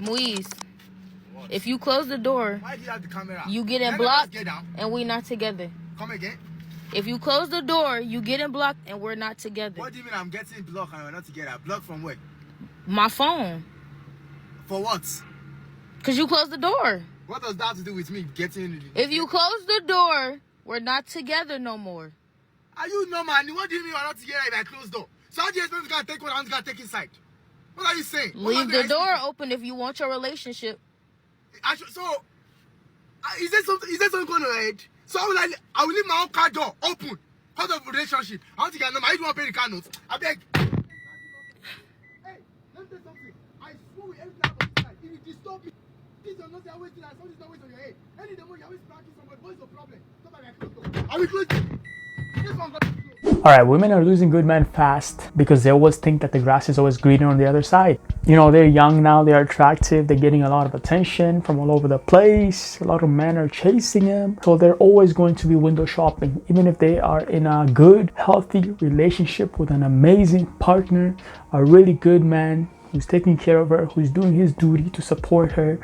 Moise, if you close the door, why do you have the camera? You getting blocked, and we not together. Come again? If you close the door, you getting blocked, and we're not together. What do you mean I'm getting blocked and we're not together? Blocked from where? My phone. For what? Because you closed the door. What does that have to do with me getting... If you close the door, we're not together no more. Are you normal? What do you mean we're not together if I close the door? So how do you expect me to take what I'm going to take inside? What are you saying? Leave the door open if you want your relationship. Is there something going on ahead? So I will leave my own car door open. Out of relationship. I want to get a number. I don't want to pay the car notes. I beg. Hey, let me tell you something. I swear with everything about this life. If you disturb me, this is not always doing that. Something's not always on your head. Any the more you're always practicing somebody, what's your problem? Stop at my close door. I will close it. This one got to close. Alright, women are losing good men fast because they always think that the grass is always greener on the other side. You know, they're young now, they're attractive, they're getting a lot of attention from all over the place. A lot of men are chasing them. So they're always going to be window shopping. Even if they are in a good, healthy relationship with an amazing partner, a really good man who's taking care of her, who's doing his duty to support her,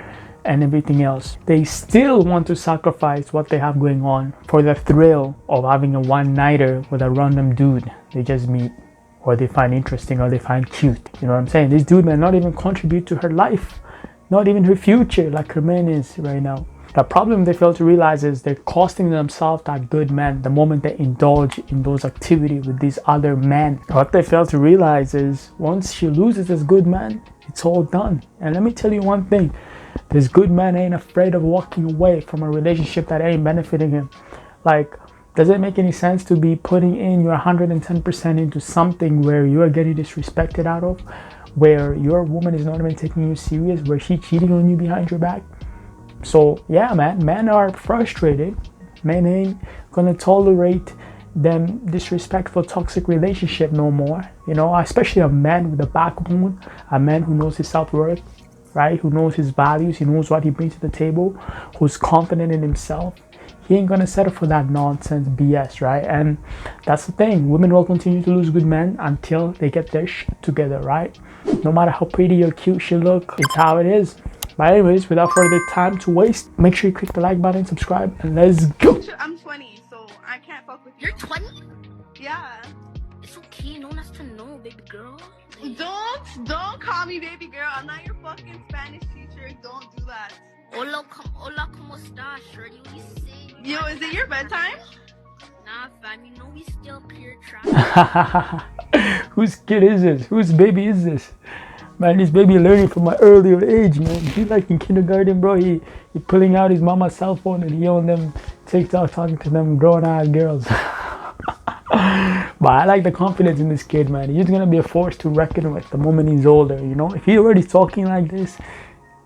and everything else. They still want to sacrifice what they have going on for the thrill of having a one-nighter with a random dude they just meet, or they find interesting, or they find cute. You know what I'm saying? This dude may not even contribute to her life, not even her future, like her man is right now. The problem they fail to realize is they're costing themselves that good man the moment they indulge in those activities with these other men. What they fail to realize is once she loses this good man, it's all done. And let me tell you one thing. This good man ain't afraid of walking away from a relationship that ain't benefiting him. Like, does it make any sense to be putting in your 110% into something where you are getting disrespected out of, where your woman is not even taking you serious, where she's cheating on you behind your back? So yeah, man, men are frustrated. Men ain't gonna tolerate them disrespectful, toxic relationship no more. You know, especially a man with a backbone, a man who knows his self-worth, right? Who knows his values, he knows what he brings to the table, who's confident in himself. He ain't gonna settle for that nonsense BS, right? And that's the thing. Women will continue to lose good men until they get their shit together, right? No matter how pretty or cute she look, it's how it is. But anyways, without further time to waste, make sure you click the like button, subscribe, and let's go. I'm 20, so I can't fuck with you. You're 20? Yeah. It's okay, no one has to know, baby girl. Don't call me baby girl. I'm not your fucking Spanish teacher. Don't do that. Hola, ¿cómo estás, shorty? What you say? Yo, is it your bedtime? Nah, fam, you know we still pure trash. Whose kid is this? Whose baby is this? Man, this baby learning from my earlier age, man. He like in kindergarten, bro. He pulling out his mama's cell phone and he on them TikTok talking to them grown-ass girls. But I like the confidence in this kid, man. He's gonna be a force to reckon with the moment he's older, you know? If he's already talking like this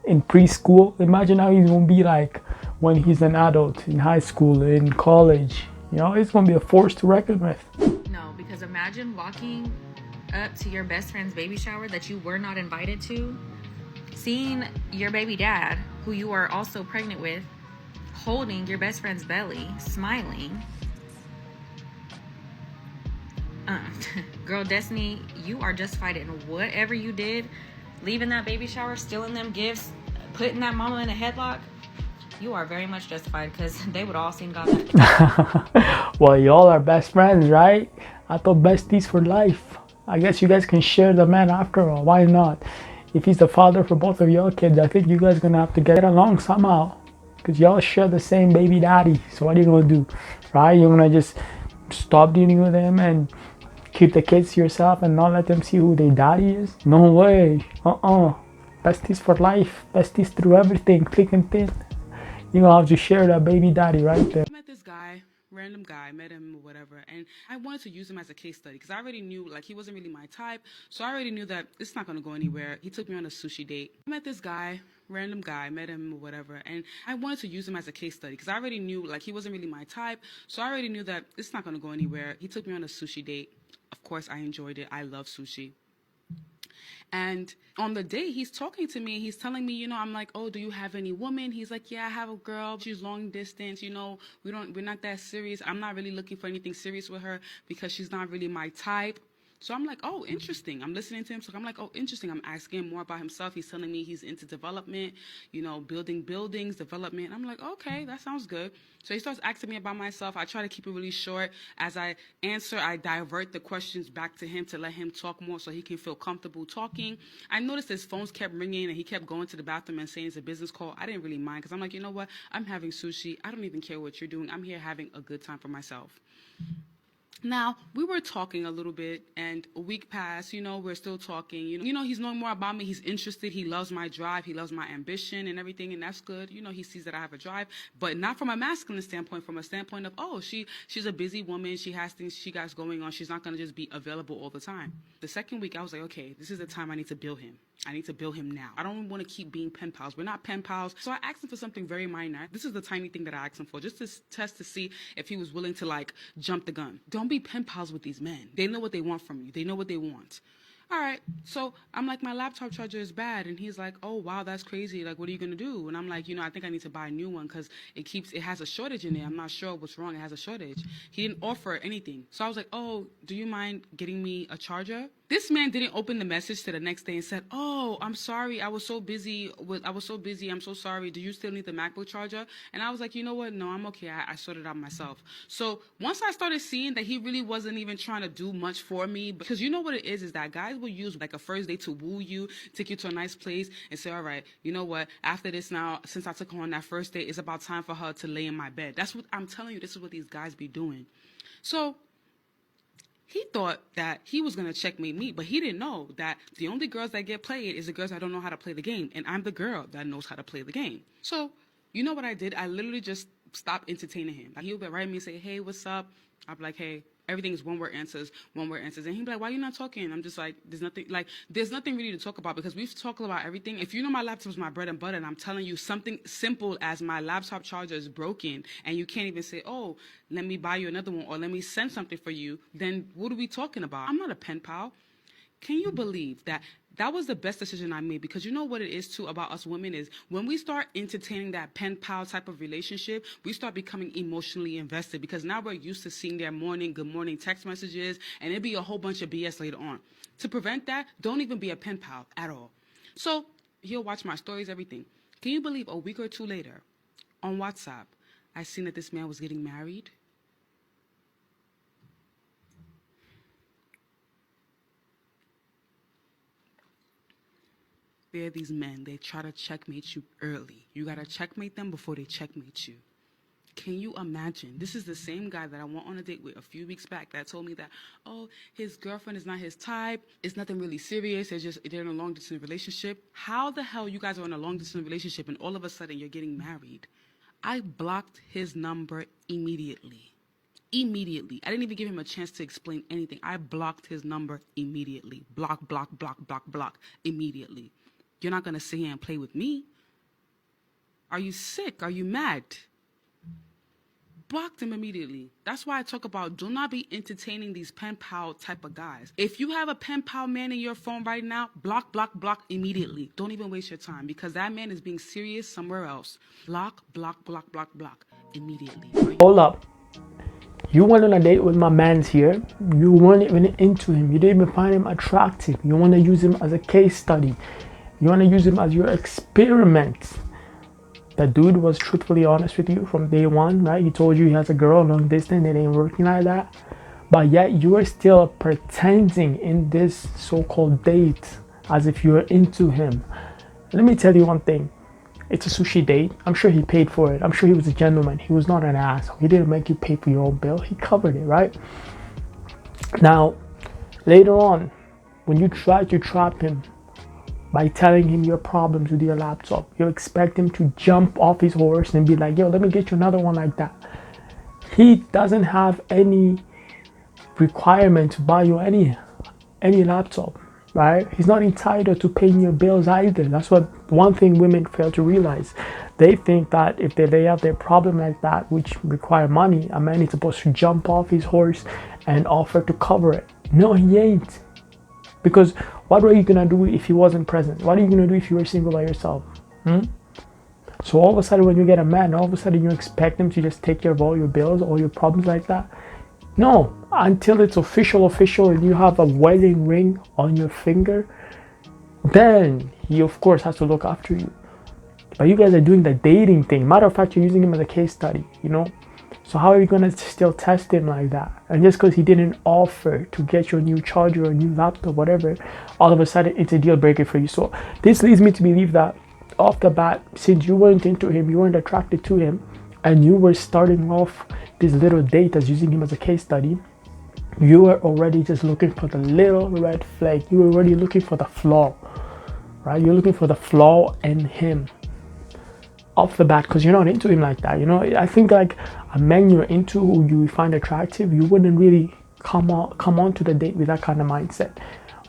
in preschool, imagine how he's gonna be like when he's an adult, in high school, in college. You know, he's gonna be a force to reckon with. No, because imagine walking up to your best friend's baby shower that you were not invited to, seeing your baby dad, who you are also pregnant with, holding your best friend's belly, smiling. Girl, Destiny, you are justified in whatever you did. Leaving that baby shower, stealing them gifts, putting that mama in a headlock. You are very much justified because they would all seen God that. Well, y'all are best friends, right? I thought besties for life. I guess you guys can share the man after all. Why not? If he's the father for both of your kids, I think you guys gonna have to get along somehow, because y'all share the same baby daddy. So what are you gonna do, right? You're gonna just stop dealing with him and keep the kids to yourself and not let them see who their daddy is? No way. Besties for life. Besties through everything, thick and thin. You're gonna have to share that baby daddy right there. I met this guy, random guy, met him or whatever, and I wanted to use him as a case study because I already knew, like, he wasn't really my type, so I already knew that it's not gonna go anywhere. He took me on a sushi date. I met this guy, random guy, met him or whatever, and I wanted to use him as a case study because I already knew, like, he wasn't really my type, so I already knew that it's not gonna go anywhere. He took me on a sushi date. Of course, I enjoyed it. I love sushi. And on the day, he's talking to me. He's telling me, you know, I'm like, oh, do you have any woman? He's like, yeah, I have a girl. She's long distance. You know, we're not that serious. I'm not really looking for anything serious with her because she's not really my type. So I'm like, oh, interesting. I'm listening to him. So I'm like, oh, interesting. I'm asking him more about himself. He's telling me he's into development, you know, building buildings, development. I'm like, okay, that sounds good. So he starts asking me about myself. I try to keep it really short. As I answer, I divert the questions back to him to let him talk more so he can feel comfortable talking. I noticed his phones kept ringing and he kept going to the bathroom and saying it's a business call. I didn't really mind because I'm like, you know what? I'm having sushi. I don't even care what you're doing. I'm here having a good time for myself. Now, we were talking a little bit, and a week passed, you know, we're still talking. You know, he's knowing more about me. He's interested. He loves my drive. He loves my ambition and everything, and that's good. You know, he sees that I have a drive, but not from a masculine standpoint, from a standpoint of, oh, she's a busy woman. She has things she got going on. She's not going to just be available all the time. The second week, I was like, okay, this is the time I need to build him. I need to build him now. I don't want to keep being pen pals. We're not pen pals. So I asked him for something very minor. This is the tiny thing that I asked him for, just to test to see if he was willing to, like, jump the gun. Don't be pen pals with these men. They know what they want from you. They know what they want. All right. So I'm like, my laptop charger is bad. And he's like, oh, wow, that's crazy. Like, what are you going to do? And I'm like, you know, I think I need to buy a new one because it has a shortage in there. I'm not sure what's wrong. It has a shortage. He didn't offer anything. So I was like, oh, do you mind getting me a charger? This man didn't open the message to the next day and said, oh, I'm sorry. I was so busy. I'm so sorry. Do you still need the MacBook charger? And I was like, you know what? No, I'm okay. I sorted it out myself. So once I started seeing that he really wasn't even trying to do much for me, because you know what it is that guys will use like a first date to woo you, take you to a nice place and say, all right, you know what? After this now, since I took her on that first date, it's about time for her to lay in my bed. That's what I'm telling you. This is what these guys be doing. So he thought that he was going to checkmate me, but he didn't know that the only girls that get played is the girls that don't know how to play the game. And I'm the girl that knows how to play the game. So you know what I did? I literally just stopped entertaining him. Like, he would write me and say, hey, what's up? I'd be like, hey, everything is one-word answers. And he'd be like, why are you not talking? I'm just like, there's nothing really to talk about because we've talked about everything. If you know my laptop is my bread and butter and I'm telling you something simple as my laptop charger is broken and you can't even say, oh, let me buy you another one or let me send something for you, then what are we talking about? I'm not a pen pal. Can you believe that that was the best decision I made? Because you know what it is too about us women is when we start entertaining that pen pal type of relationship, we start becoming emotionally invested because now we're used to seeing their good morning text messages and it'd be a whole bunch of BS later on. To prevent that, don't even be a pen pal at all. So he'll watch my stories, everything. Can you believe a week or two later on WhatsApp, I seen that this man was getting married? There are these men, they try to checkmate you early. You gotta checkmate them before they checkmate you. Can you imagine? This is the same guy that I went on a date with a few weeks back that told me that, oh, his girlfriend is not his type. It's nothing really serious. They're in a long distance relationship. How the hell you guys are in a long distance relationship and all of a sudden you're getting married? I blocked his number immediately. Immediately. I didn't even give him a chance to explain anything. I blocked his number immediately. Block, immediately. You're not going to sit here and play with me. Are you sick? Are you mad? Blocked him immediately. That's why I talk about do not be entertaining these pen pal type of guys. If you have a pen pal man in your phone right now, block immediately. Don't even waste your time because that man is being serious somewhere else. Block immediately. Hold up. You went on a date with my man's here. You weren't even into him. You didn't even find him attractive. You want to use him as a case study. You want to use him as your experiment. The dude was truthfully honest with you from day one, right? He told you he has a girl long distance. It ain't working like that. But yet you are still pretending in this so-called date as if you're into him. Let me tell you one thing. It's a sushi date. I'm sure he paid for it. I'm sure he was a gentleman. He was not an asshole. He didn't make you pay for your own bill. He covered it, right? Now, later on, when you try to trap him by telling him your problems with your laptop, you expect him to jump off his horse and be like, yo, let me get you another one like that. He doesn't have any requirement to buy you any laptop, right? He's not entitled to paying your bills either. That's what one thing women fail to realize. They think that if they lay out their problem like that, which require money, a man is supposed to jump off his horse and offer to cover it. No, he ain't. Because what were you gonna do if he wasn't present? What are you gonna do if you were single by yourself? So all of a sudden when you get a man, all of a sudden you expect him to just take care of all your bills, all your problems like that? No, until it's official and you have a wedding ring on your finger, then he of course has to look after you. But you guys are doing the dating thing. Matter of fact, you're using him as a case study, you know? So how are you gonna still test him like that? And just because he didn't offer to get you a new charger or a new laptop, whatever, all of a sudden it's a deal breaker for you. So this leads me to believe that off the bat, since you weren't into him, you weren't attracted to him, and you were starting off this little date as using him as a case study, you were already just looking for the little red flag. You were already looking for the flaw, right? You're looking for the flaw in him off the bat, because you're not into him like that. You know, I think like a man you're into who you find attractive, you wouldn't really come on to the date with that kind of mindset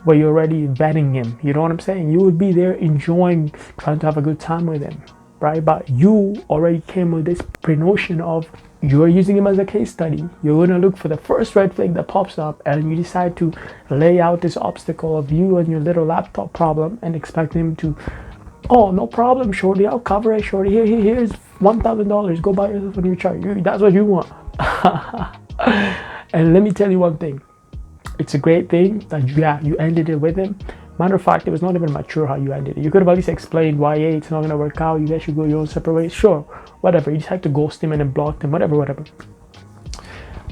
where you're already vetting him. You know what I'm saying? You would be there enjoying, trying to have a good time with him, right? But you already came with this pre-notion of you're using him as a case study. You're gonna look for the first red flag that pops up, and you decide to lay out this obstacle of you and your little laptop problem and expect him to, oh, no problem, shorty, I'll cover it, shorty. Here's $1,000. Go buy yourself a new charger. That's what you want. And let me tell you one thing. It's a great thing that you ended it with him. Matter of fact, it was not even mature how you ended it. You could have at least explained why, hey, it's not gonna work out. You guys should go your own separate ways. Sure, whatever. You just had to ghost him and then block him, whatever.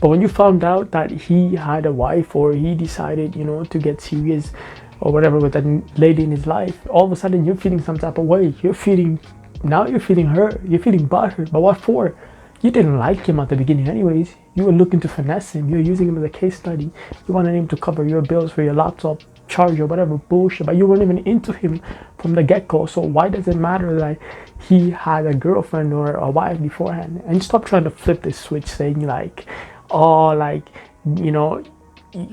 But when you found out that he had a wife, or he decided, you know, to get serious or whatever with that lady in his life, all of a sudden you're feeling some type of way. You're feeling hurt. You're feeling butthurt. But what for? You didn't like him at the beginning anyways. You were looking to finesse him. You're using him as a case study. You wanted him to cover your bills for your laptop, charger, whatever bullshit. But you weren't even into him from the get-go. So why does it matter that he had a girlfriend or a wife beforehand? And stop trying to flip this switch saying like, oh, like, you know,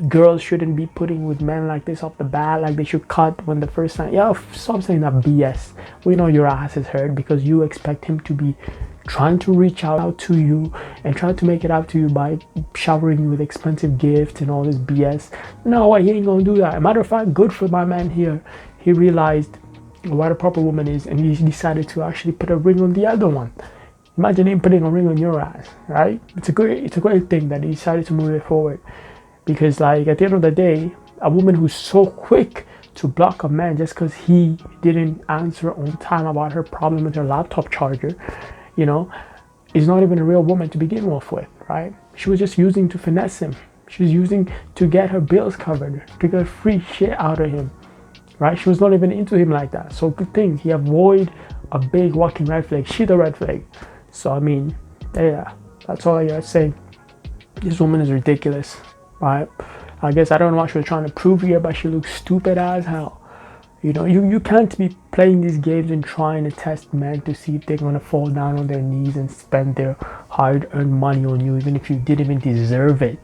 girls shouldn't be putting with men like this off the bat, like they should cut when the first time. Yeah, stop saying that BS. We know your ass is hurt because you expect him to be trying to reach out to you and trying to make it out to you by showering you with expensive gifts and all this BS. No, he ain't gonna do that. Matter of fact, good for my man here. He realized what a proper woman is, and he decided to actually put a ring on the other one. Imagine him putting a ring on your ass, right? It's a great thing that he decided to move it forward. Because like at the end of the day, a woman who's so quick to block a man just because he didn't answer on time about her problem with her laptop charger, you know, is not even a real woman to begin with, right? She was just using to finesse him. She was using to get her bills covered, to get free shit out of him, right? She was not even into him like that. So good thing he avoided a big walking red flag. She's a red flag. So I mean, yeah, that's all I gotta say. This woman is ridiculous. Right? I guess I don't know what she was trying to prove here, but she looks stupid as hell. You know, you can't be playing these games and trying to test men to see if they're gonna fall down on their knees and spend their hard-earned money on you, even if you didn't even deserve it.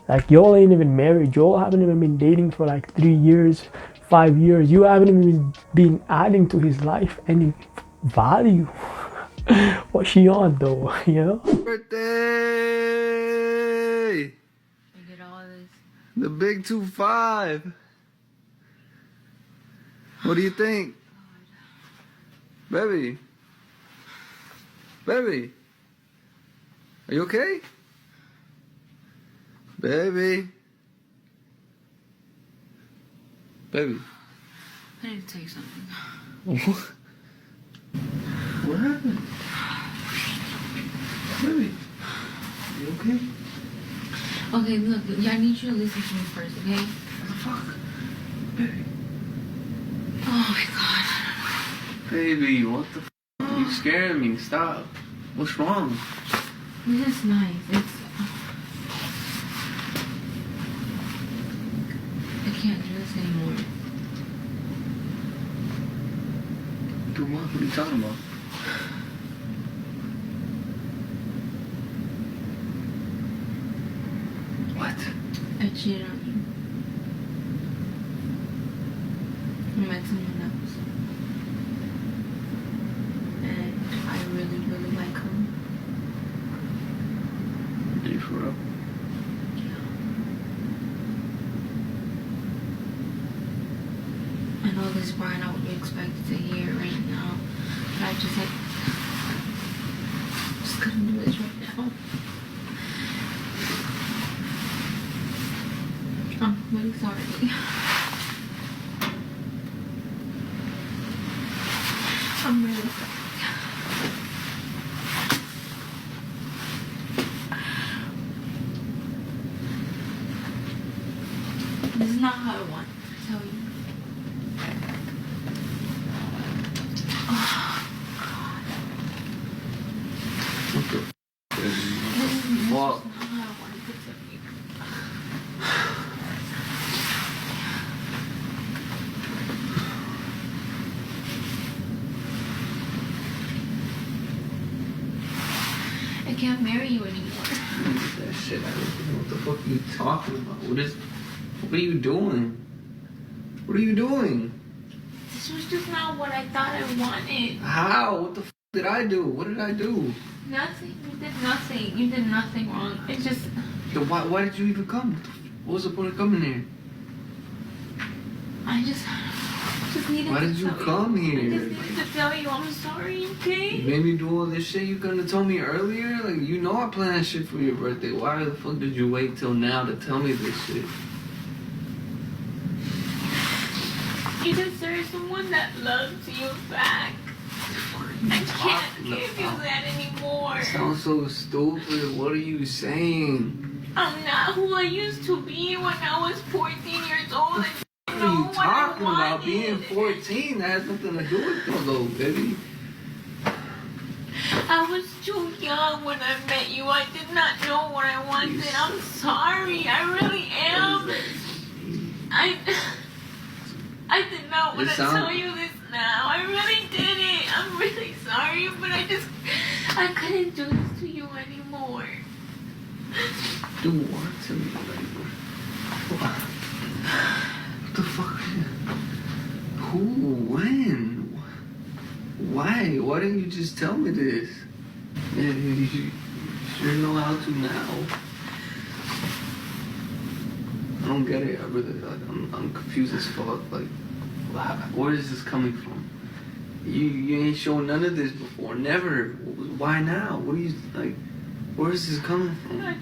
Like, y'all ain't even married. Y'all haven't even been dating for like 3 years, 5 years. You haven't even been adding to his life any value. What's she on though? You know? Birthday! The big 2-5. What do you think? Baby? Baby? Are you okay? Baby? Baby? I need to tell you something. What? What happened? Baby? Are you okay? Okay, look, I need you to listen to me first, okay? What the fuck? Baby? Oh my god. Baby, what the fuck? You scaring me. Stop. What's wrong? This is nice. I can't do this anymore. Do what? What are you talking about? What? I cheated on you. I met someone else. And I really, really like him. Are you for real? I know this is probably not what you expected to hear right now, but I just couldn't do this right now. I'm really sorry. I'm really sorry. This is not how I want to tell you. Oh, God. What the f*** is This fuck? is not how I wanted to tell you. I can't marry you anymore. That shit, I don't know what the fuck are you talking about? What are you doing? What are you doing? This was just not what I thought I wanted. How? What the fuck did I do? What did I do? Nothing. You did nothing. You did nothing wrong. It just... Yo, why did you even come? What was the point of coming here? I just needed Why to did you tell come you. here? I just needed to tell you I'm sorry, okay? You made me do all this shit you couldn't have told me earlier? Like, you know I planned shit for your birthday. Why the fuck did you wait till now to tell me this shit? You deserve someone that loves you back. I can't give you that anymore. Sounds so stupid. What are you saying? I'm not who I used to be when I was 14 years old. What are you talking about? Being 14? That has nothing to do with it, though, baby. I was too young when I met you. I did not know what I wanted. I'm sorry. I really am. I did not want to tell you this now. I really didn't. I'm really sorry, but I couldn't do this to you anymore. Do what to me? What the fuck? Who? When? Why? Why didn't you just tell me this? Yeah, you sure know how to now. I don't get it. I really, I'm confused as fuck. Like, where is this coming from? You ain't shown none of this before. Never. Why now? What are you, like, where is this coming from? I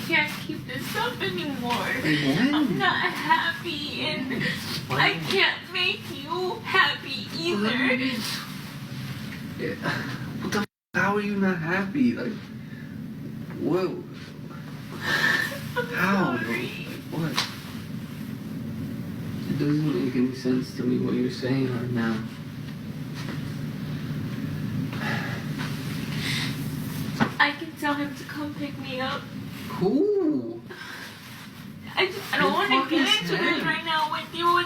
can't keep this up anymore. Like, when? I'm not happy, and I can't make you happy either. Yeah. What the f***? How are you not happy? Like, what? How? Like, what? It doesn't make any sense to me what you're saying right now. I can tell him to come pick me up. Who? I don't want to get into this right now with you.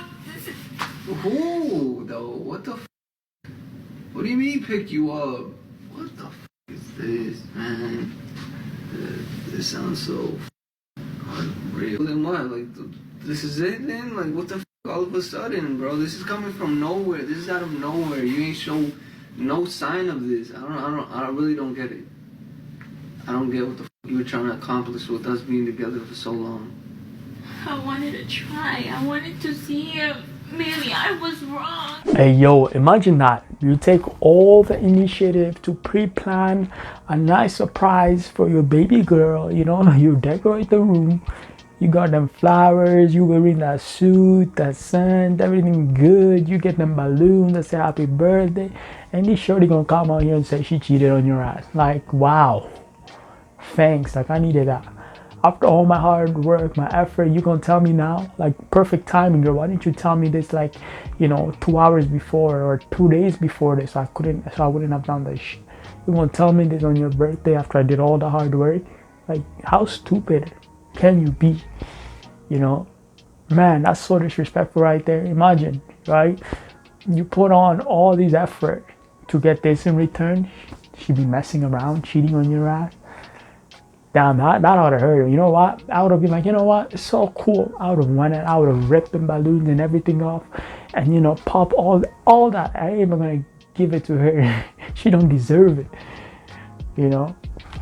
Who, though? What the f***? What do you mean pick you up? What the f*** is this, man? This sounds so unreal. Then what? Like, this is it then? Like, what the f***? All of a sudden, bro? This is coming from nowhere. This is out of nowhere. You ain't show no sign of this. I really don't get it. I don't get what the f*** you were trying to accomplish with us being together for so long. I wanted to try. I wanted to see if maybe I was wrong. Hey yo, imagine that. You take all the initiative to pre-plan a nice surprise for your baby girl. You know, you decorate the room. You got them flowers, you wearing that suit, that scent, everything good. You get them balloons that say happy birthday. And this shorty gonna come out here and say she cheated on your ass. Like, wow. Thanks, like I needed that. After all my hard work, my effort, you gonna tell me now? Like, perfect timing, girl. Why didn't you tell me this, like, you know, 2 hours before or 2 days before this? So I wouldn't have done this shit. You gonna tell me this on your birthday after I did all the hard work? Like, how stupid can you be? You know, man, that's so disrespectful right there. Imagine, right? You put on all these effort to get this in return. She be messing around, cheating on your ass. Damn, that ought to hurt her. You know what? I would have been like, you know what? It's so cool. I would have won it. I would have ripped the balloons and everything off, and, you know, pop all that. I ain't even gonna give it to her. She don't deserve it. You know.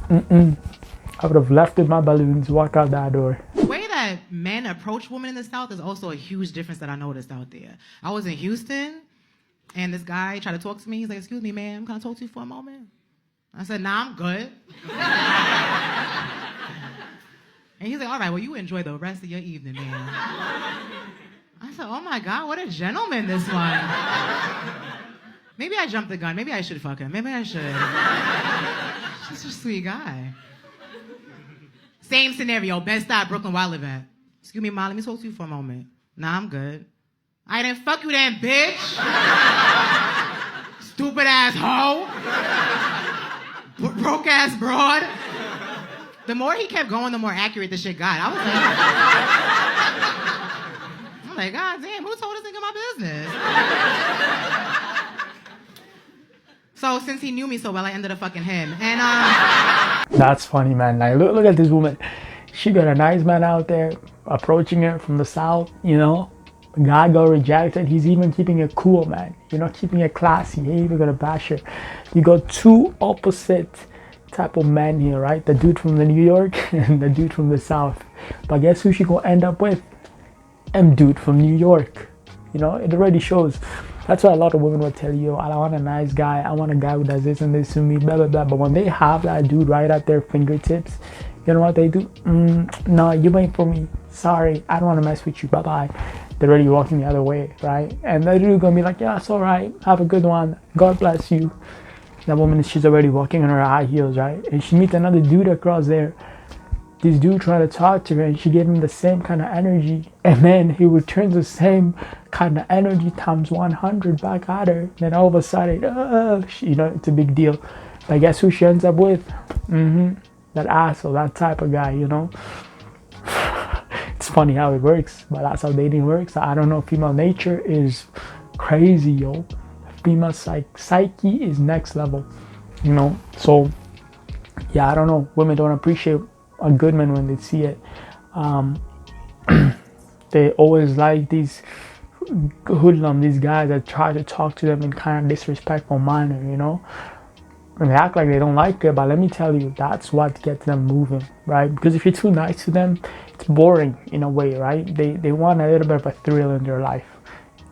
I would have left with my balloons, walk out that door. The way that men approach women in the South is also a huge difference that I noticed out there. I was in Houston, and this guy tried to talk to me. He's like, "Excuse me, ma'am, can I talk to you for a moment?" I said, "Nah, I'm good." And he's like, all right, well, you enjoy the rest of your evening, man. I said, oh my God, what a gentleman this one. Maybe I jumped the gun. Maybe I should fuck him. Maybe I should. He's just a sweet guy. Same scenario, Bed-Stuy, Brooklyn, where I live at. Excuse me, Ma, let me talk to you for a moment. Nah, I'm good. I didn't fuck you then, bitch. Stupid ass hoe. Broke ass broad. The more he kept going, the more accurate the shit got. I was like, God damn, who told this nigga my business? So since he knew me so well, I ended up fucking him. And That's funny, man. Like, look at this woman. She got a nice man out there approaching her from the south, you know. The guy got rejected. He's even keeping it cool, man. You know, keeping it classy. He ain't even gonna bash her. You got two opposite type of men here, right? The dude from the New York and the dude from the south. But guess who she gonna end up with? Dude from New York. You know, it already shows. That's why a lot of women will tell you, I want a nice guy. I want a guy who does this and this to me, blah, blah, blah. But when they have that dude right at their fingertips, you know what they do? No, you ain't for me. Sorry, I don't want to mess with you. Bye-bye. They're already walking the other way, right? And the dude gonna be like, yeah, it's all right. Have a good one. God bless you. That woman, she's already walking on her high heels, right? And she meets another dude across there. This dude tried to talk to her and she gave him the same kind of energy. And then he returns the same kind of energy times 100 back at her. Then all of a sudden, you know, it's a big deal. But guess who she ends up with? That asshole, that type of guy, you know. It's funny how it works, but that's how dating works. I don't know, female nature is crazy, yo. Female psyche is next level, you know. So, yeah, I don't know. Women don't appreciate a good man when they see it. They always like these hoodlum, these guys that try to talk to them in kind of disrespectful manner, you know. And they act like they don't like it, but let me tell you, that's what gets them moving, right? Because if you're too nice to them, it's boring in a way, right? They want a little bit of a thrill in their life.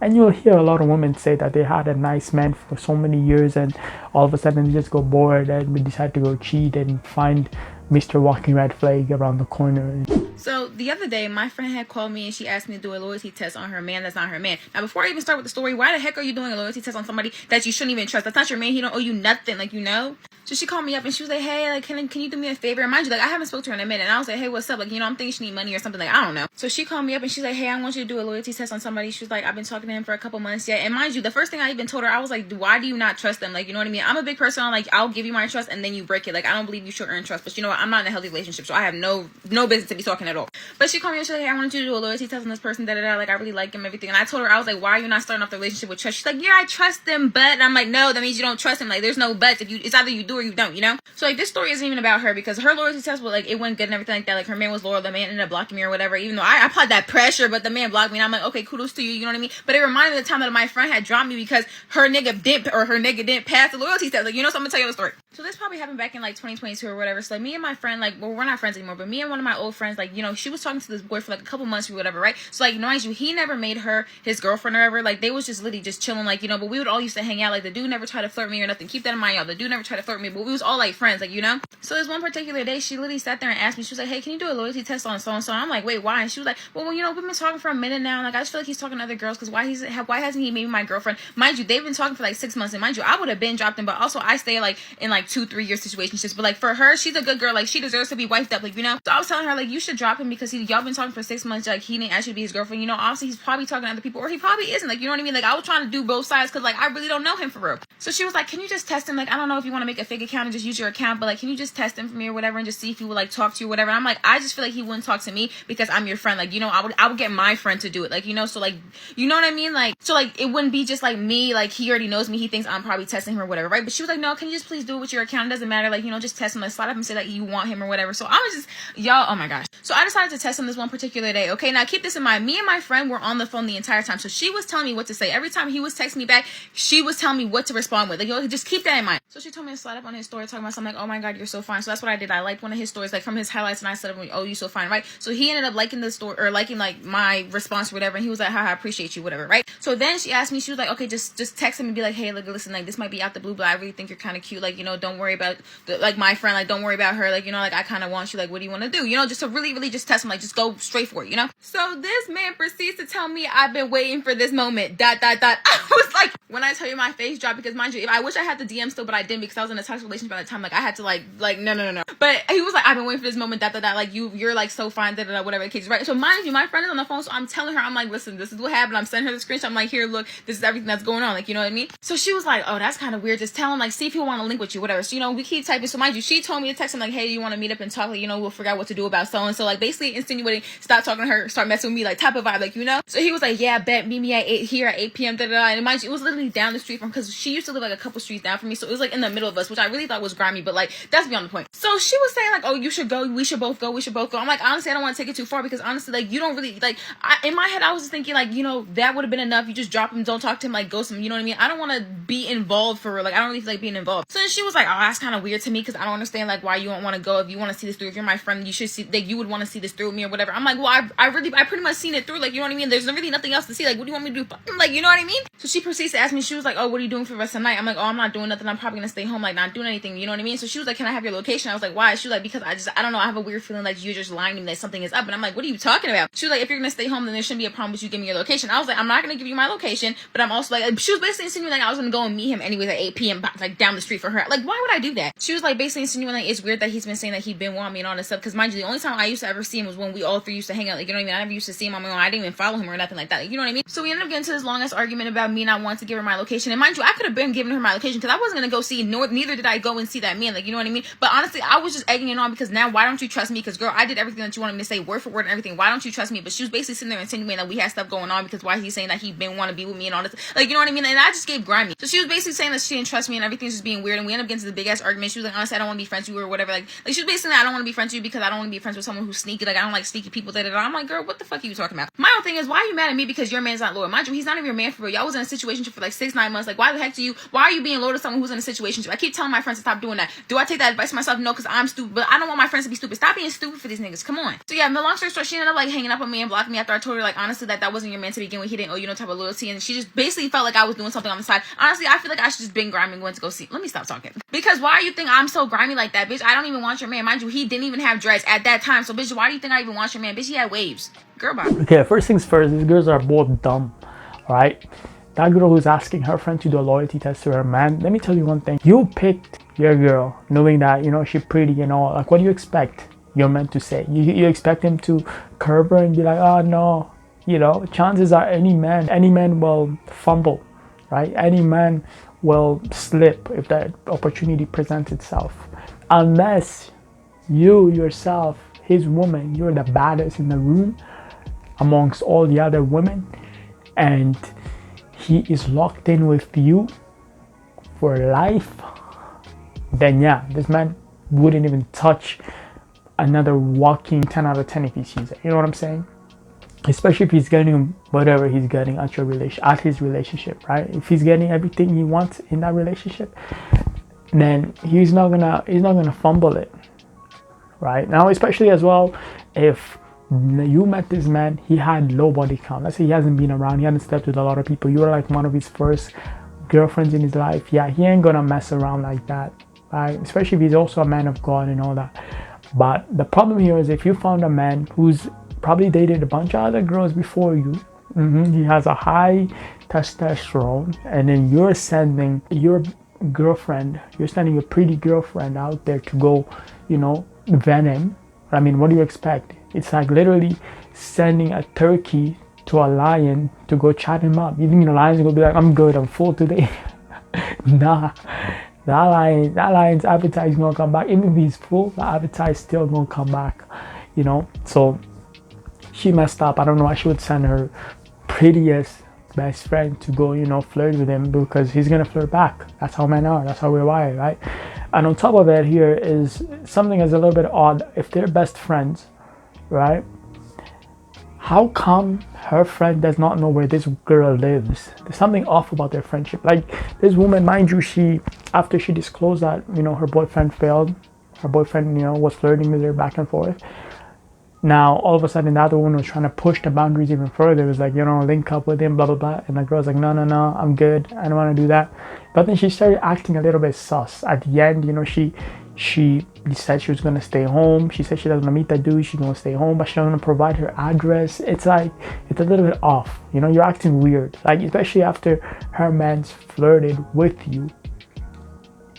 And you'll hear a lot of women say that they had a nice man for so many years and all of a sudden they just go bored and they decide to go cheat and find Mr. Walking Red Flag around the corner. So the other day, my friend had called me and she asked me to do a loyalty test on her man that's not her man. Now, before I even start with the story, why the heck are you doing a loyalty test on somebody that you shouldn't even trust? That's not your man. He don't owe you nothing, like, you know? So she called me up and she was like, hey, like, can you do me a favor? And mind you, like, I haven't spoken to her in a minute. And I was like, hey, what's up? Like, you know, I'm thinking she need money or something. Like, I don't know. So she called me up and she's like, hey, I want you to do a loyalty test on somebody. She was like, I've been talking to him for a couple months yet. And mind you, the first thing I even told her, I was like, why do you not trust them? Like, you know what I mean? I'm a big person. I'm like, I'll give you my trust and then you break it. Like, I don't believe you should earn trust. But you know what? I'm not in a healthy relationship, so I have no business to be talking at all. But she called me and she's like, hey, I wanted you to do a loyalty test on this person, like, I really like him, everything. And I told her, I was like, why are you not starting off the relationship with trust? She's like, yeah, I trust them, but. And I'm like, no, that means you don't trust him. Like, there's no buts. It's either you do or you don't, you know? So, like, this story isn't even about her because her loyalty test, well, like, it went good and everything like that. Like, her man was loyal. The man ended up blocking me or whatever, even though I applied that pressure, but the man blocked me. And I'm like, okay, kudos to you, you know what I mean? But it reminded me of the time that my friend had dropped me because her nigga didn't pass the loyalty test. Like, you know, so I'm gonna tell you the story. So this probably happened back in, like, 2022 or whatever. So, like, me and my friend, like, well, we're not friends anymore, but me and one of my old friends, like, you know, she was talking to this boy for, like, a couple months or whatever, right? So, like, mind you, he never made her his girlfriend or ever. Like, they was just literally just chilling, like, you know, but we would all used to hang out. Like, the dude never tried to flirt me or nothing. Keep that in mind, y'all. The dude never tried to flirt me, but we was all, like, friends, like, you know? So, this one particular day, she literally sat there and asked me, she was like, hey, can you do a loyalty test on so-and-so? And I'm like, wait, why? And she was like, well, you know, we've been talking for a minute now. And, like, I just feel like he's talking to other girls because why hasn't he made me my girlfriend? Mind you, they've been talking for, like, 6 months. And mind you, I would have been dropped him, but also I stay, like, in, like, 2-3 year situationships. But, like, for her, she's a good girl. Like, she deserves to be wifed up, like, you know? So I was telling her, like, you should drop him because y'all been talking for 6 months. Like, he didn't actually be his girlfriend. You know, obviously, he's probably talking to other people or he probably isn't. Like, you know what I mean? Like, I was trying to do both sides because, like, I really don't know him for real. So she was like, can you just test him? Like, I don't know if you want to make a fake account and just use your account, but, like, can you just test him for me or whatever and just see if he would, like, talk to you or whatever? And I'm like, I just feel like he wouldn't talk to me because I'm your friend. Like, you know, I would get my friend to do it. Like, you know, so, like, you know what I mean? Like, so, like, it wouldn't be just, like, me, like, he already knows me. He thinks I'm probably testing him or whatever, right? But she was like, no, can you just please do it with your account? It doesn't matter. Like, you know, just test him. Like, slide up and say that you want him or whatever. So I was just, y'all, oh my gosh. So I decided to test him this one particular day. Okay, now keep this in mind. Me and my friend were on the phone the entire time. So she was telling me what to say. Every time he was texting me back, she was telling me what to respond with. Like, yo, just keep that in mind. So she told me to slide up on his story talking about something like, oh my God, you're so fine. So that's what I did. I liked one of his stories, like from his highlights, and I said, oh, you so fine, right? So he ended up liking the story or liking like my response or whatever. And he was like, haha, I appreciate you, whatever, right? So then she asked me, she was like, okay, just text him and be like, hey, look, listen, like this might be out the blue, but I really think you're kind of cute. Like, you know, don't worry about like my friend, like don't worry about her, like, you know, like I kind of want you, like what do you want to do, you know, just to really, really just test him, like just go straight for it, you know. So this man proceeds to tell me I've been waiting for this moment, ... I was like, when I tell you my face dropped, because mind you, I wish I had the DM still, but I didn't, because I was in a toxic relationship at the time. Like I had to like no. But he was like, I've been waiting for this moment, ... Like you're like so fine, whatever the case, right? So mind you, my friend is on the phone, so I'm telling her, I'm like, listen, this is what happened. I'm sending her the screenshot. I'm like, here, look, this is everything that's going on. Like, you know what I mean? So she was like, oh, that's kind of weird. Just tell him, like, see if he'll want to link with you, whatever. So, you know, we keep typing. So mind you, she told me to text him like, hey, you want to meet up and talk? Like, you know, we'll figure out what to do about so and so. Like basically insinuating, stop talking to her, start messing with me, like type of vibe, like, you know. So he was like, yeah, bet, meet me at 8 here at 8 p.m. And mind you, it was literally down the street from, because she used to live like a couple streets down from me. So it was like in the middle of us, which I really thought was grimy, but like that's beyond the point. So she was saying like, oh, you should go, we should both go. I'm like, honestly, I don't want to take it too far, because honestly, like you don't really like, in my head I was just thinking like, you know, that would have been enough. You just drop him, don't talk to him, like ghost him, you know what I mean? I don't want to be involved for real. Like I don't really feel like being involved. So then she was like, oh, that's kind of weird to me, because I don't understand like why you don't want to go. If you want to see this through, if you're my friend, you should see, like you would want to see this through with me or whatever. I'm like, well, I pretty much seen it through, like, you know what I mean? There's really nothing else to see. Like what do you want me to do? Like, you know what I mean? So she proceeds to ask me, she was like, oh, what are you doing for the rest of the night? I'm like, oh, I'm not doing nothing. I'm probably gonna stay home, like not doing anything, you know what I mean? So she was like, can I have your location? I was like, why? She was like, because I don't know, I have a weird feeling like you're just lying to me that something is up. And I'm like, what are you talking about? She was like, if you're gonna stay home, then there shouldn't be a problem with you giving me your location. I was like, I'm not gonna give you my location, but I'm also like, she was basically insinuating like I was gonna go and meet him anyways at 8 p.m. like down the street for her. Like, why would I do that? She was like basically insinuating like it's weird that he's been saying that he'd been wanting me and all this stuff, because mind you, the only time I used to ever see him was when we all three used to hang out, like, you know what I mean? I never used to see him on my own. I didn't even follow him or nothing like that, like, you know what I mean? So we ended up getting to this long ass argument about me not wanting to give her my location. And mind you, I could have been giving her my location, because I wasn't gonna go see, neither did I go and see that man, like, you know what I mean? But honestly, I was just egging it on, because now why don't you trust me? Because girl, I did everything that you wanted me to say, word for word and everything. Why don't you trust me? But she was basically sitting there insinuating that we had stuff going on, because why he's saying that he been want to be with me and all this, like, you know what I mean? And I just gave grimy. So she was basically saying that she didn't trust me and everything's just being weird, and we ended up getting to the big ass argument. She was like, honestly, I don't want to be friends with you or whatever. Like she was basically like, I don't want to be friends with you because I don't want to be friends with someone who's sneaky. Like I don't like sneaky people. I'm like, girl, what the fuck are you talking about? My whole thing is, why are you mad at me because your man's not loyal? Mind you, he's not even your man for real. Y'all was in a situation for like 6-9 months. Like why the heck why are you being loyal to someone who's in a situation? I keep telling my friends to stop doing that. Do I take that advice myself? No, because I'm stupid. But I don't want my friends to be stupid. Stop being stupid for these niggas. Come on. So yeah, the long story short, she ended up like hanging up on me and blocking me after I told her like honestly that wasn't your man to begin with. He didn't owe you no type of loyalty, and she just basically felt like I was doing something on the side. Honestly, I feel like I should just been grimy and went to go see. Let me stop talking. Because why you think I'm so grimy like that, bitch? I don't even want your man. Mind you, he didn't even have dreads at that time. So bitch, why do you think I even want your man? Bitch, he had waves. Girl, bye. Okay, first things first, these girls are both dumb, alright? That girl who's asking her friend to do a loyalty test to her man, let me tell you one thing. You picked your girl knowing that, you know, she's pretty and all. Like, what do you expect your man to say? You expect him to curb her and be like, oh no. You know, chances are any man will fumble, right? Any man will slip if that opportunity presents itself. Unless you yourself, his woman, you're the baddest in the room amongst all the other women, and he is locked in with you for life, then yeah, this man wouldn't even touch another walking 10 out of 10 if he sees it. You know what I'm saying? Especially if he's getting whatever he's getting at his relationship, right? If he's getting everything he wants in that relationship, then he's not gonna fumble it, right? Now, especially as well, if you met this man, he had low body count. Let's say he hasn't been around, he hasn't slept with a lot of people. You were like one of his first girlfriends in his life. Yeah, he ain't gonna mess around like that, right? Especially if he's also a man of God and all that. But the problem here is if you found a man who's probably dated a bunch of other girls before you, he has a high testosterone, and then you're sending your pretty girlfriend out there to go, you know, vet him. I mean, what do you expect? It's like literally sending a turkey to a lion to go chat him up. You think the lion's gonna be like, I'm good, I'm full today? Nah, that lion's appetite is gonna come back. Even if he's full, the appetite is still gonna come back, you know? So she messed up. I don't know why she would send her prettiest best friend to go, you know, flirt with him, because he's gonna flirt back. That's how men are. That's how we're wired, right? And on top of it, here is something that's a little bit odd. If they're best friends, right? How come her friend does not know where this girl lives? There's something off about their friendship. Like this woman, mind you, after she disclosed that, you know, her boyfriend failed, her boyfriend, you know, was flirting with her back and forth, Now, all of a sudden, the other one was trying to push the boundaries even further. It was like, link up with him, blah, blah, blah. And the girl's like, no, I'm good. I don't want to do that. But then she started acting a little bit sus. At the end, she said she was going to stay home. She said she doesn't want to meet that dude. She's going to stay home, but she doesn't want to provide her address. It's like, it's a little bit off. You're acting weird. Like, especially after her man's flirted with you.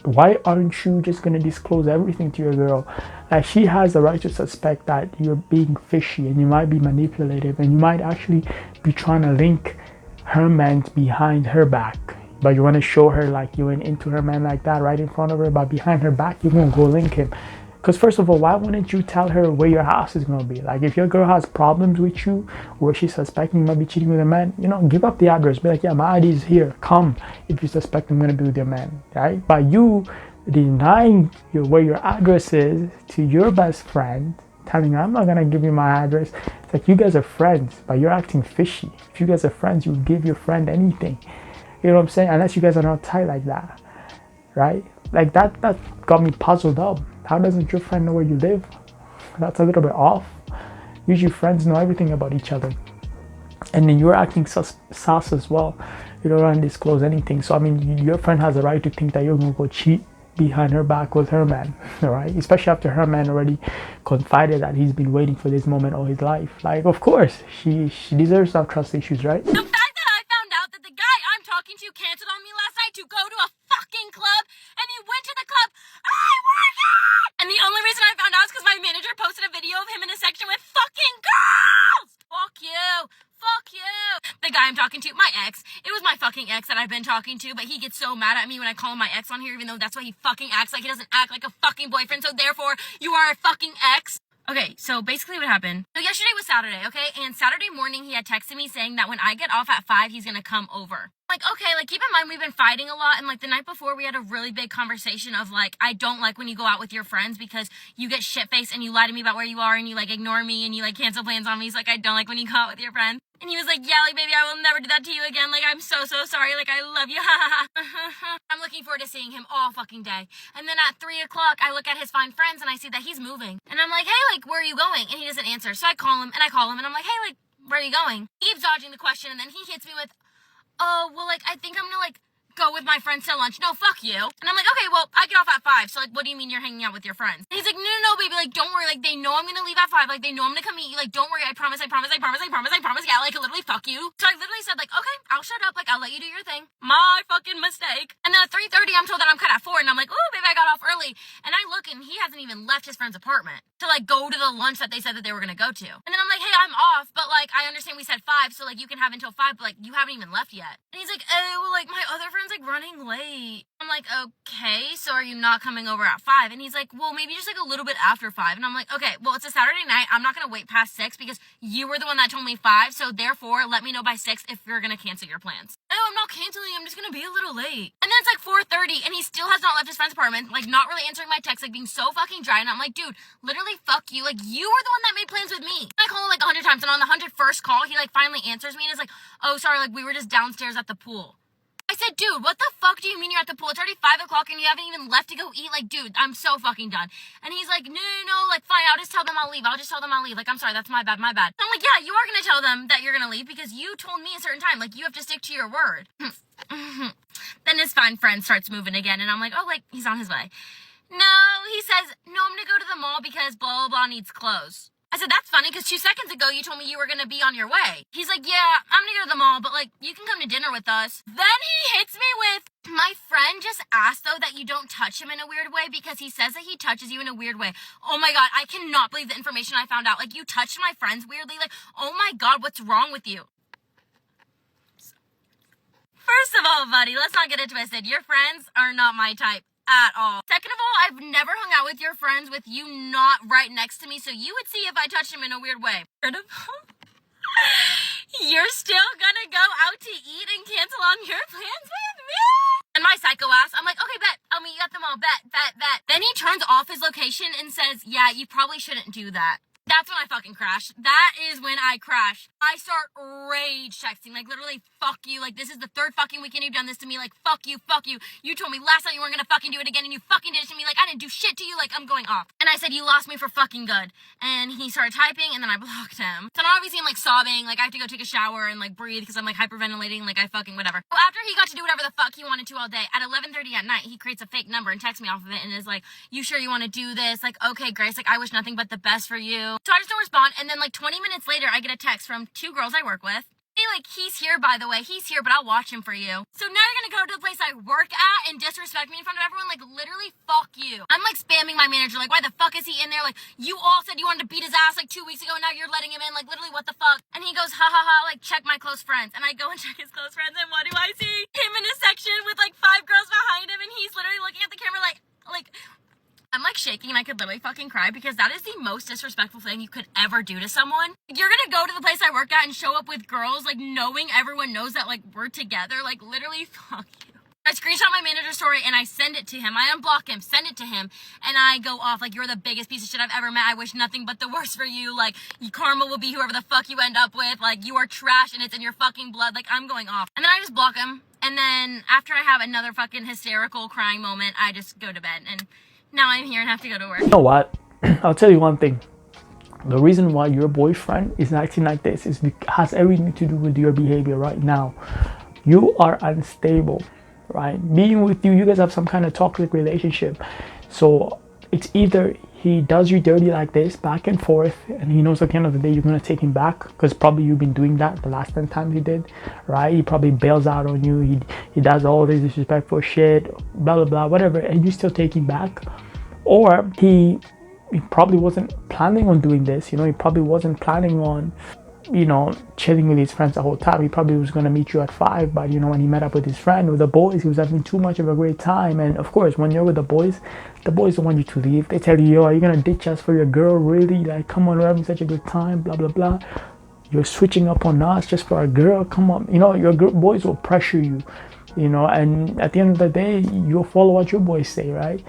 Why aren't you just going to disclose everything to your girl? Like, she has the right to suspect that you're being fishy and you might be manipulative and you might actually be trying to link her man behind her back. But you want to show her like you went into her man like that right in front of her, but behind her back, you won't go link him. Because first of all, why wouldn't you tell her where your house is going to be? Like, if your girl has problems with you or she's suspecting you might be cheating with a man, give up the address. Be like, yeah, my ID is here. Come if you suspect I'm going to be with your man, right? By you denying where your address is to your best friend, telling her, I'm not going to give you my address. It's like, you guys are friends, but you're acting fishy. If you guys are friends, you would give your friend anything. You know what I'm saying? Unless you guys are not tight like that, right? Like, that got me puzzled up. How doesn't your friend know where you live? That's a little bit off. Usually friends know everything about each other. And then you're acting sus as well. You don't want to disclose anything. So, I mean, your friend has a right to think that you're going to go cheat behind her back with her man, right? Especially after her man already confided that he's been waiting for this moment all his life. Like, of course, she deserves to have trust issues, right? The fact that I found out that the guy I'm talking to canceled on me last night to go to a fucking club, and he went to the club, I work it! And the only reason I found out is because my manager posted a video of him in a section with fucking girls! Fuck you! Fuck you! The guy I'm talking to, my ex. It was my fucking ex that I've been talking to, but he gets so mad at me when I call him my ex on here, even though that's why he fucking acts like he doesn't act like a fucking boyfriend, so therefore, you are a fucking ex. Okay, so basically what happened, so yesterday was Saturday, okay, and Saturday morning he had texted me saying that when I get off at 5, he's gonna come over. Like, okay, like, keep in mind we've been fighting a lot, and like the night before we had a really big conversation of like, I don't like when you go out with your friends because you get shit-faced and you lie to me about where you are and you like ignore me and you like cancel plans on me, so like I don't like when you go out with your friends. And he was like, yeah, like, baby, I will never do that to you again. Like, I'm so sorry. Like, I love you. I'm looking forward to seeing him all fucking day. And then at 3 o'clock, I look at his fine friends and I see that he's moving. And I'm like, hey, like, where are you going? And he doesn't answer. So I call him and I'm like, hey, like, where are you going? He keeps dodging the question and then he hits me with, oh, well, like, I think I'm gonna, like, go with my friends to lunch. No, fuck you. And I'm like, okay, well, I get off at 5, so, like, what do you mean you're hanging out with your friends? And he's like, no, baby, like, don't worry, like, they know I'm gonna leave at 5, like, they know I'm gonna come meet you, like, don't worry, I promise, yeah, like, literally, fuck you. So I literally said, like, okay, I'll shut up, like, I'll let you do your thing. My fucking mistake. And then at 3:30, I'm told that I'm cut at 4, and I'm like, oh, baby, I got off early. And I look, and he hasn't even left his friend's apartment to, like, go to the lunch that they said that they were gonna go to. And then I'm like, hey, I'm off, but, like, I understand we said 5, so, like, you can have until 5, but, like, you haven't even left yet. And he's like, oh, well, like, my other friend's, like, running late. I'm like, okay, so are you not coming over at 5? And he's like, well, maybe just, like, a little bit after 5. And I'm like, okay, well, it's a Saturday night. I'm not gonna wait past 6 because you were the one that told me 5, so therefore, let me know by 6 if you're gonna cancel your plans. No, I'm not canceling. I'm just gonna be a little late. And then it's, like, 4:30, and he still has not left his friend's apartment, like, not really answering my text, like, being so fucking dry. And I'm like, dude, literally, fuck you. Like, you were the one that made plans with me. And I call him, like, 100 times, and on the 101st call, he, like, finally answers me and is like, oh, sorry, like, we were just downstairs at the pool. I said, dude, what the fuck do you mean you're at the pool? It's already 5 o'clock and you haven't even left to go eat. Like, dude, I'm so fucking done. And he's like, no, like, fine, I'll just tell them I'll leave. Like, I'm sorry, that's my bad. And I'm like, yeah, you are gonna tell them that you're gonna leave because you told me a certain time. Like, you have to stick to your word. Then his fine friend starts moving again, and I'm like, oh, like, he's on his way. No, he says, no, I'm gonna go to the mall because blah, blah, blah needs clothes. I said, that's funny, because 2 seconds ago, you told me you were going to be on your way. He's like, yeah, I'm going to go to the mall, but, like, you can come to dinner with us. Then he hits me with, my friend just asked, though, that you don't touch him in a weird way because he says that he touches you in a weird way. Oh, my God, I cannot believe the information I found out. Like, you touched my friends weirdly. Like, oh, my God, what's wrong with you? First of all, buddy, let's not get it twisted. Your friends are not my type. At all. Second of all, I've never hung out with your friends with you not right next to me, so you would see if I touched him in a weird way. Third of all, you're still gonna go out to eat and cancel on your plans with me? And my psycho ass, I'm like, okay, bet. I'll meet you at the mall. Bet. Then he turns off his location and says, yeah, you probably shouldn't do that. That's when I fucking crash. That is when I crash. I start rage texting, like literally, fuck you. Like, this is the third fucking weekend you've done this to me. Like, fuck you, fuck you. You told me last night you weren't gonna fucking do it again, and you fucking did it to me. Like, I didn't do shit to you. Like, I'm going off. And I said, you lost me for fucking good. And he started typing, and then I blocked him. So now obviously I'm like sobbing, like I have to go take a shower and like breathe because I'm like hyperventilating, like I fucking whatever. So after he got to do whatever the fuck he wanted to all day, at 11:30 at night, he creates a fake number and texts me off of it and is like, you sure you want to do this? Like, okay, Grace, like I wish nothing but the best for you. So I just don't respond. And then like 20 minutes later, I get a text from 2 girls I work with. Hey, like, he's here, by the way. He's here, but I'll watch him for you. So now you're gonna go to the place I work at and disrespect me in front of everyone? Like, literally, fuck you. I'm, like, spamming my manager. Like, why the fuck is he in there? Like, you all said you wanted to beat his ass, like, 2 weeks ago, and now you're letting him in. Like, literally, what the fuck? And he goes, ha, ha, ha, like, check my close friends. And I go and check his close friends, and what do I see? Him in a section with, like, 5 girls behind him, and he's literally looking at the camera like, I'm like shaking and I could literally fucking cry because that is the most disrespectful thing you could ever do to someone. You're gonna go to the place I work at and show up with girls, like knowing everyone knows that like we're together, like literally fuck you. I screenshot my manager's story and I send it to him. I unblock him, send it to him, and I go off like, you're the biggest piece of shit I've ever met. I wish nothing but the worst for you. Like, karma will be whoever the fuck you end up with. Like, you are trash and it's in your fucking blood. Like, I'm going off. And then I just block him. And then after I have another fucking hysterical crying moment, I just go to bed. And now I'm here and have to go to work. You know what? I'll tell you one thing. The reason why your boyfriend is acting like this has everything to do with your behavior right now. You are unstable, right? Being with you, you guys have some kind of toxic relationship. So it's either he does you dirty like this, back and forth, and he knows at the end of the day you're gonna take him back, because probably you've been doing that the last 10 times he did, right? He probably bails out on you, he does all this disrespectful shit, blah blah blah, whatever, and you still take him back. Or he probably wasn't planning on doing this, you know, he probably wasn't planning on, you know, chilling with his friends the whole time. He probably was going to meet you at 5, but you know, when he met up with his friend, with the boys, he was having too much of a great time. And of course, when you're with the boys don't want you to leave. They tell you, yo, are you going to ditch us for your girl? Really? Like, come on, we're having such a good time, blah blah blah. You're switching up on us just for a girl? Come on. You know, your boys will pressure you, you know, and at the end of the day, you'll follow what your boys say, right?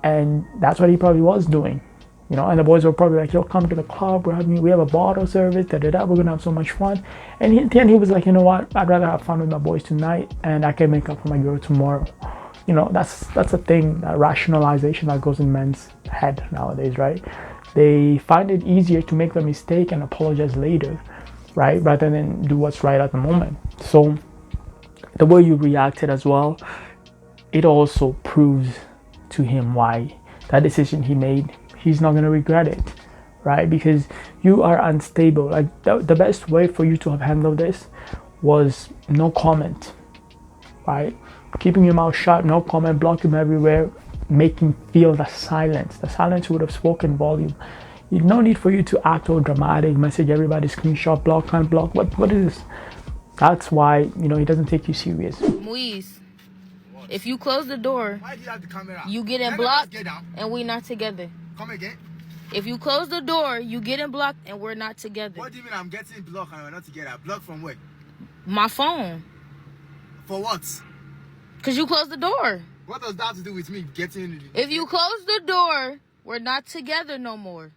And that's what he probably was doing. You know, and the boys were probably like, yo, come to the club, we have a bottle service, we're gonna have so much fun. And at the end he was like, you know what, I'd rather have fun with my boys tonight and I can make up for my girl tomorrow. You know, that's a thing, that rationalization that goes in men's head nowadays, right? They find it easier to make the mistake and apologize later, right, rather than do what's right at the moment. So the way you reacted as well, it also proves to him why that decision he made, he's not going to regret it, right? Because you are unstable. Like, the best way for you to have handled this was no comment, right? Keeping your mouth shut, no comment, block him everywhere, make him feel the silence. The silence would have spoken volume. No need for you to act all dramatic, message everybody, screenshot, block, unblock. What is this? That's why, you know, he doesn't take you serious. Moise, if you close the door, Why do you have the camera? you get in Let blocked us get down. and we not together. Come again? If you close the door, you get in blocked and we're not together. What do you mean I'm getting blocked and we're not together? Blocked from where? My phone. For what? Because you closed the door. What does that have to do with me getting... If you close the door, we're not together no more.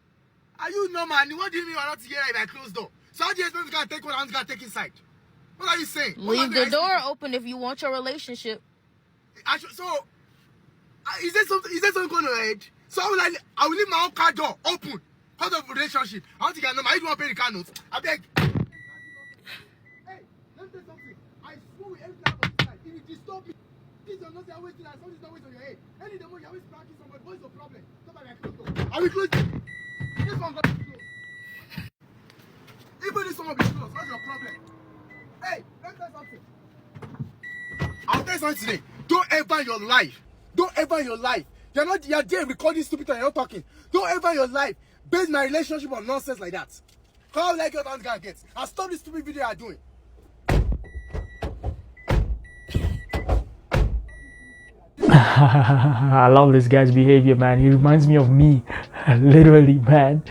Are you normal? What do you mean we're not together if I close door? So how do you expect me to take one and I'm going to take inside? What are you saying? Leave the door open if you want your relationship. Is there something going on ahead? So I will leave my own car door open. Part of the relationship. I want to get a number. I don't want to pay the car notes. I beg. Hey, let me tell you something. I swear with everything about this life. If you disturb me, things are not always doing that. Something's always on your head. Any the more you always practice somebody, what's the problem? Stop at my close door. I will close it. This one got to be closed. Even this one will be closed. What's your problem? Hey, let me tell you something. I'll tell you something today. Don't ever in your life, you're there recording stupid and you're not talking. Don't ever in your life base my relationship on nonsense like that. How will I get on gonna get? I'll stop this stupid video you're doing. I love this guy's behavior, man. He reminds me of me, literally, man.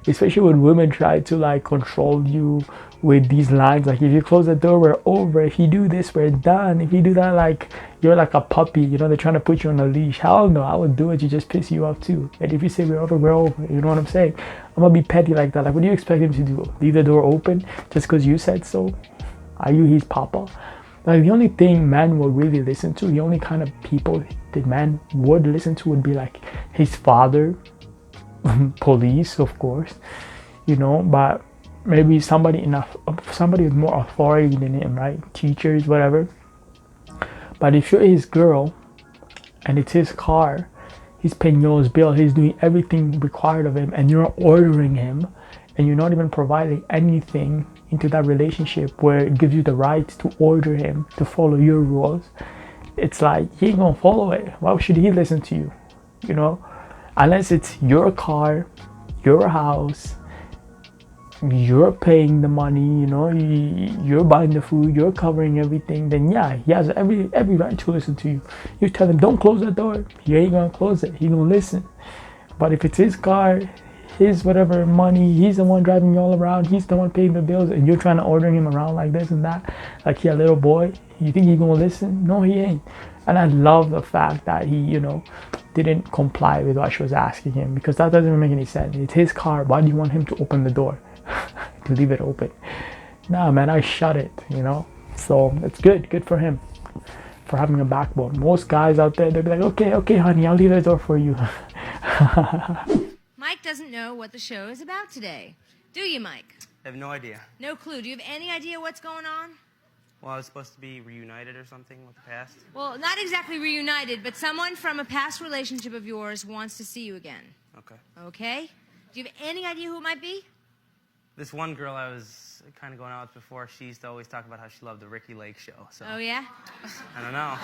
Especially when women try to like control you, with these lines like, if you close the door, we're over. If you do this, we're done. If you do that, like, you're like a puppy, you know, they're trying to put you on a leash. Hell no, I would do it to just piss you off too. And if you say we're over, we're over. You know what I'm saying? I'm gonna be petty like that. Like, what do you expect him to do? Leave the door open just because you said so? Are you his papa? Like, the only thing man will really listen to, the only kind of people that man would listen to would be like his father, police, of course, you know, but maybe somebody with more authority than him, right? Teachers, whatever. But if you're his girl and it's his car, he's paying y'all's bill, he's doing everything required of him, and you're ordering him, and you're not even providing anything into that relationship where it gives you the right to order him to follow your rules, it's like, he ain't gonna follow it. Why should he listen to you? You know, unless it's your car, your house, you're paying the money, you know, you're buying the food, you're covering everything, then yeah, he has every right to listen to you. You tell him, don't close that door, he ain't gonna close it, he gonna listen. But if it's his car, his whatever money, he's the one driving you all around, he's the one paying the bills, and you're trying to order him around like this and that, like he a little boy, you think he gonna listen? No, he ain't. And I love the fact that he, you know, didn't comply with what she was asking him, because that doesn't make any sense. It's his car, why do you want him to open the door? To leave it open? Nah, man, I shut it, you know. So it's good for him for having a backbone. Most guys out there, they'll be like, okay honey, I'll leave the door for you. Mike doesn't know what the show is about today. Do you, Mike? I have no idea. No clue. Do you have any idea what's going on? Well, I was supposed to be reunited or something with the past. Well, not exactly reunited, but someone from a past relationship of yours wants to see you again. Okay. Okay? Do you have any idea who it might be? This one girl I was kind of going out with before, she used to always talk about how she loved the Ricky Lake show. So Oh, yeah? I don't know.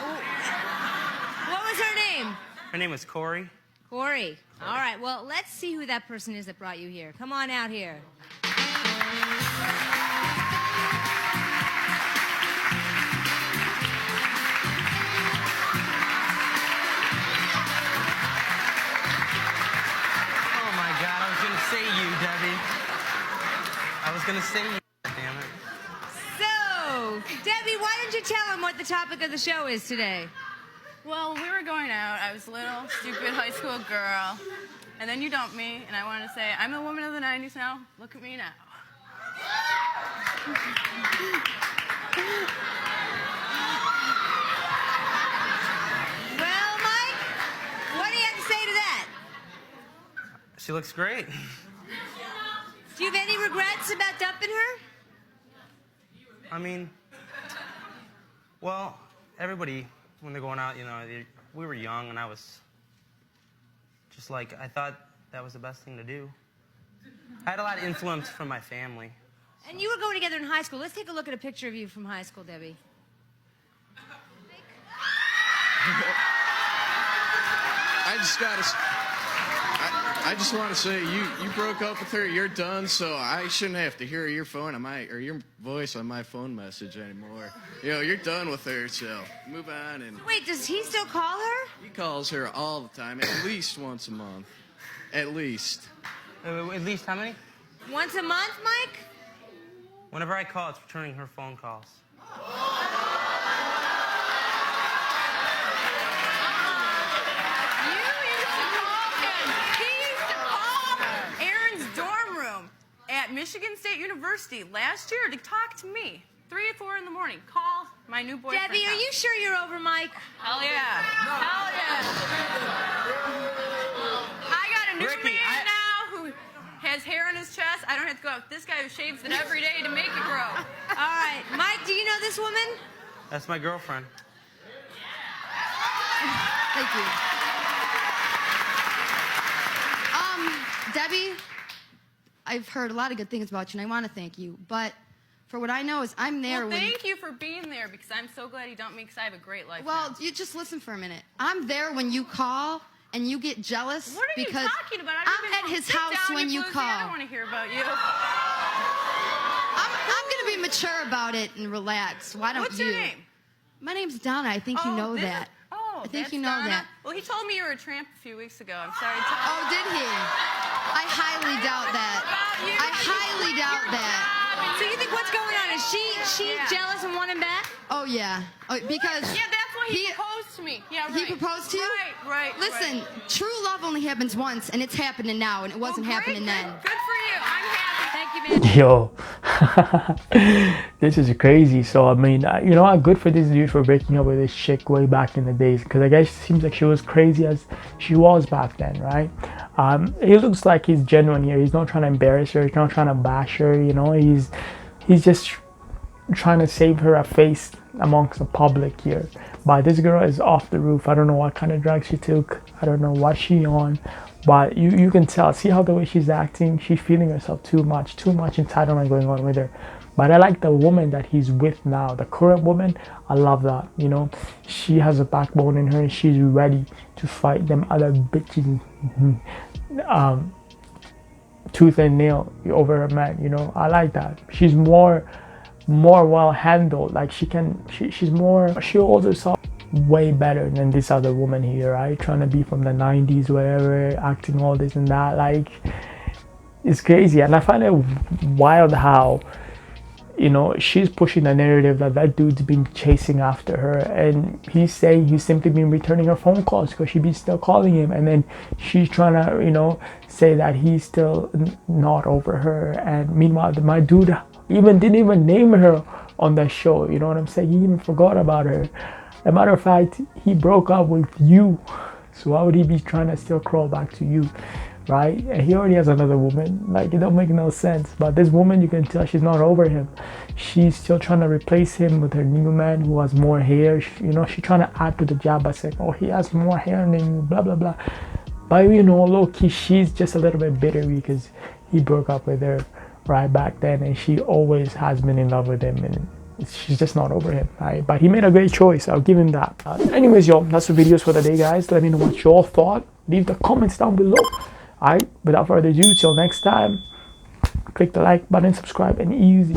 What was her name? Her name was Corey. Corey. All right, well, let's see who that person is that brought you here. Come on out here. Oh my God, I was going to say you, Debbie. I was going to say you, damn it. So, Debbie, why don't you tell him what the topic of the show is today? Well, we were going out. I was a little stupid high school girl. And then you dumped me, and I wanted to say, I'm a woman of the 90s now. Look at me now. Well, Mike, what do you have to say to that? She looks great. Do you have any regrets about dumping her? I mean, well, everybody, when they're going out, you know, we were young, and I was just like, I thought that was the best thing to do. I had a lot of influence from my family. And you were going together in high school. Let's take a look at a picture of you from high school, Debbie. I just want to say, you broke up with her, you're done, so I shouldn't have to hear your phone or your voice on my phone message anymore. You know, you're done with her, so move on. And Wait, does he still call her? he calls her all the time, at least once a month. At least. At least how many? Once a month, Mike? Whenever I call, it's returning her phone calls. At Michigan State University last year to talk to me. 3 or 4 in the morning. Call my new boyfriend. Debbie, are you sure you're over, Mike? Hell yeah. Hell yeah. I got a new man now who has hair on his chest. I don't have to go out with this guy who shaves it every day to make it grow. All right. Mike, do you know this woman? That's my girlfriend. Thank you. Debbie, I've heard a lot of good things about you, and I want to thank you. But for what I know is I'm there when... thank you for being there, because I'm so glad he dumped me, because I have a great life Well, now. You just listen for a minute. I'm there when you call, and you get jealous. What are you because talking about? I'm at his house when you call. I don't want to hear about you. I'm going to be mature about it and relax. Why don't What's you? What's your name? My name's Donna. I think you know that. I think you know Donna? that. Well, he told me you were a tramp a few weeks ago. I'm sorry to tell you. Oh, did he? I highly doubt that. I highly doubt that. So you think what's going on? Is she jealous and want him back? Oh yeah. Oh, because Yeah, that's why he proposed to me. Yeah, right. he proposed to you. Right. Listen, true love only happens once, and it's happening now, and it wasn't happening then. Good for you. I'm happy. Thank you, man. Yo, this is crazy. So I mean, you know, good for this dude for breaking up with this chick way back in the days, because I guess it seems like she was crazy as she was back then, right? It looks like he's genuine here. He's not trying to embarrass her. He's not trying to bash her. You know, he's just trying to save her a face amongst the public here. But this girl is off the roof. I don't know what kind of drugs she took. I don't know what she on. But you can tell, see how the way she's acting, she's feeling herself too much entitlement going on with her. But I like the woman that he's with now, the current woman. I love that, you know. She has a backbone in her and she's ready to fight them other bitches tooth and nail over her man, you know. I like that. She's more well handled. Like she holds herself way better than this other woman here, right? Trying to be from the 90s, whatever, acting all this and that. Like, it's crazy. And I find it wild how, you know, she's pushing the narrative that dude's been chasing after her, and he's saying he's simply been returning her phone calls because she be still calling him, and then she's trying to, you know, say that he's still not over her. And meanwhile, my dude didn't even name her on the show, you know what I'm saying? He even forgot about her. As a matter of fact, he broke up with you, so why would he be trying to still crawl back to you, right? And he already has another woman. Like, it don't make no sense. But this woman, you can tell she's not over him. She's still trying to replace him with her new man who has more hair. You know, she's trying to add to the job by saying, oh, he has more hair than you, blah blah blah. But you know, low-key, she's just a little bit bitter because he broke up with her right back then, and she always has been in love with him, and she's just not over him, right? But he made a great choice. I'll give him that. Anyways, y'all, that's the videos for the day, guys. Let me know what y'all thought. Leave the comments down below. Alright, without further ado, till next time, click the like button, subscribe, and easy.